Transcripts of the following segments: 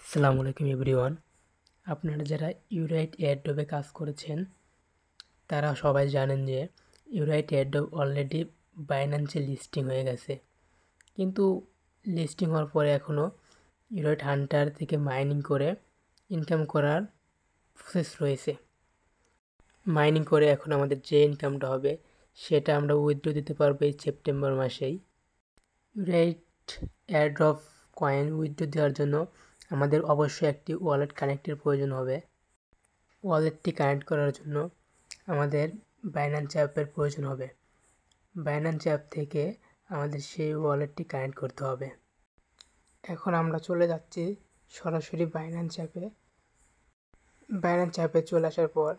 আসসালামু আলাইকুম এভরিওয়ান। আপনারা যারা ইউরাইট এয়ারড্রপে কাজ করেছেন তারা সবাই জানেন যে ইউরাইট এয়ারড্রপ অলরেডি বাইন্যান্সে লিস্টিং হয়ে গেছে, কিন্তু লিস্টিং হওয়ার পরে এখনও ইউরাইট হান্টার থেকে মাইনিং করে ইনকাম করার প্রসেস রয়েছে। মাইনিং করে এখন আমাদের যে ইনকামটা হবে সেটা আমরা উইথড্র দিতে পারবো এই সেপ্টেম্বর মাসেই। ইউরাইট এয়ারড্রপ কয়েন উইথড্র দেওয়ার জন্য আমাদের অবশ্যই একটি ওয়ালেট কানেক্টের প্রয়োজন হবে। ওয়ালেটটি কানেক্ট করার জন্য আমাদের বাইন্যান্স অ্যাপের প্রয়োজন হবে। বাইন্যান্স অ্যাপ থেকে আমাদের সেই ওয়ালেটটি কানেক্ট করতে হবে। এখন আমরা চলে যাচ্ছি সরাসরি বাইন্যান্স অ্যাপে। বাইন্যান্স অ্যাপে চলে আসার পর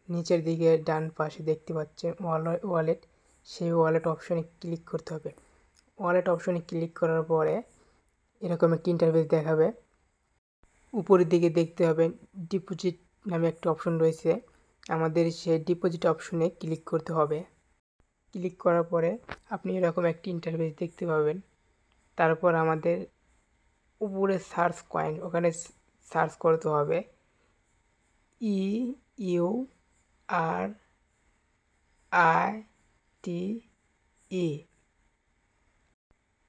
নিচের দিকে ডান পাশে দেখতে পাচ্ছেন ওয়ালেট, সেই ওয়ালেট অপশনে ক্লিক করতে হবে। ওয়ালেট অপশনে ক্লিক করার পরে এরকম একটি ইন্টারফেস দেখাবে। উপরের দিকে দেখতে হবে ডিপোজিট নামে একটা অপশন রয়েছে, আমাদের সেই ডিপোজিট অপশনে ক্লিক করতে হবে। ক্লিক করার পরে আপনি এরকম একটি ইন্টারফেস দেখতে পাবেন। তারপর আমাদের উপরে সার্চ কয়েন, ওখানে সার্চ করতে হবে EURITE।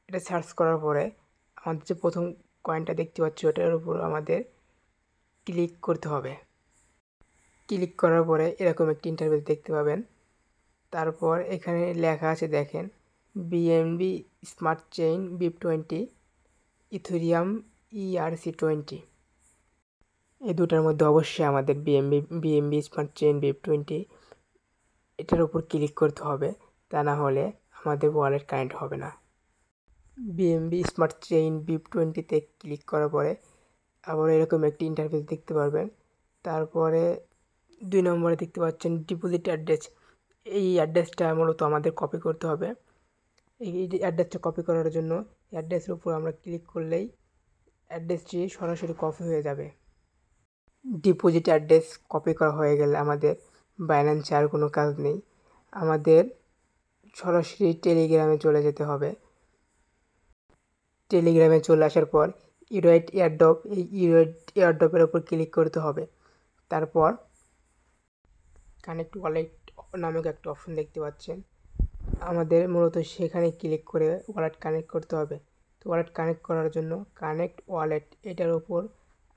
এটা সার্চ করার পরে আমাদের যে প্রথম কয়েনটা দেখতে পাচ্ছি ওটার উপর আমাদের ক্লিক করতে হবে। ক্লিক করার পরে এরকম একটি ইন্টারফেস দেখতে পাবেন। তারপর এখানে লেখা আছে দেখেন BNB smart chain BIP20, Ethereum ERC20। এই দুটার মধ্যে অবশ্যই আমাদের বিএনবি স্মার্ট চেইন BIP20 এটার উপর ক্লিক করতে হবে, তা না হলে আমাদের ওয়ালেট কানেক্ট হবে না। বিএনবি স্মার্ট চেইন BIP20তে ক্লিক করার পরে আবার এরকম একটি ইন্টারফেস দেখতে পারবেন। তারপরে 2 নম্বরে দেখতে পাচ্ছেন ডিপোজিট অ্যাড্রেস। এই অ্যাড্রেসটা মূলত আমাদের কপি করতে হবে। এই অ্যাড্রেসটা কপি করার জন্য অ্যাড্রেসের উপর আমরা ক্লিক করলেই অ্যাড্রেসটি সরাসরি কপি হয়ে যাবে। ডিপোজিট অ্যাড্রেস কপি করা হয়ে গেলে আমাদের বাইন্যান্সে আর কোনো কাজ নেই, আমাদের সরাসরি টেলিগ্রামে চলে যেতে হবে। টেলিগ্রামে চলে আসার পর ইউরাইট এয়ারড্রপ, এই ইউরাইট এয়ারড্রপের ওপর ক্লিক করতে হবে। তারপর কানেক্ট ওয়ালেট নামক একটা অপশন দেখতে পাচ্ছেন, আমাদের মূলত সেখানে ক্লিক করে ওয়ালেট কানেক্ট করতে হবে। তো ওয়ালেট কানেক্ট করার জন্য কানেক্ট ওয়ালেট এটার উপর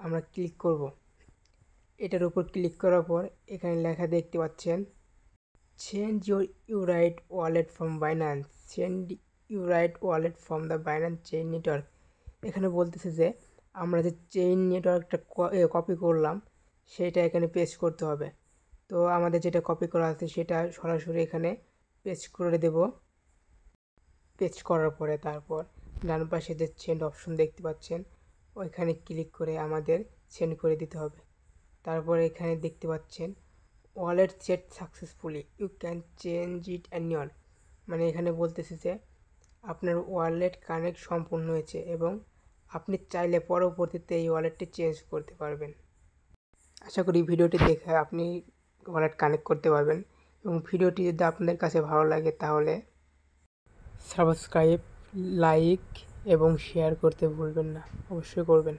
আমরা ক্লিক করব। এটার উপর ক্লিক করার পর এখানে লেখা দেখতে পাচ্ছেন change your your right wallet from Binance, change your right wallet from the Binance chain network. এখানে বলতেছে যে আমরা যে চেইন নেটওয়ার্কটা কপি করলাম সেটা এখানে পেস্ট করতে হবে। তো আমাদের যেটা কপি করা আছে সেটা সরাসরি এখানে পেস্ট করে দেব। পেস্ট করার পরে তারপর ডান পাশে যে সেন্ড অপশন দেখতে পাচ্ছেন ওইখানে ক্লিক করে আমাদের সেন্ড করে দিতে হবে। তারপর এখানে দেখতে পাচ্ছেন wallet set successfully, you can change it anyone. মানে এখানে বলতেছে যে আপনার ওয়ালেট কানেক্ট সম্পূর্ণ হয়েছে এবং আপনি চাইলে পরবর্তীতে এই ওয়ালেটটি চেঞ্জ করতে পারবেন। আশা করি ভিডিওটি দেখে আপনি ওয়ালেট কানেক্ট করতে পারবেন, এবং ভিডিওটি যদি আপনাদের কাছে ভালো লাগে তাহলে সাবস্ক্রাইব, লাইক এবং শেয়ার করতে ভুলবেন না, অবশ্যই করবেন।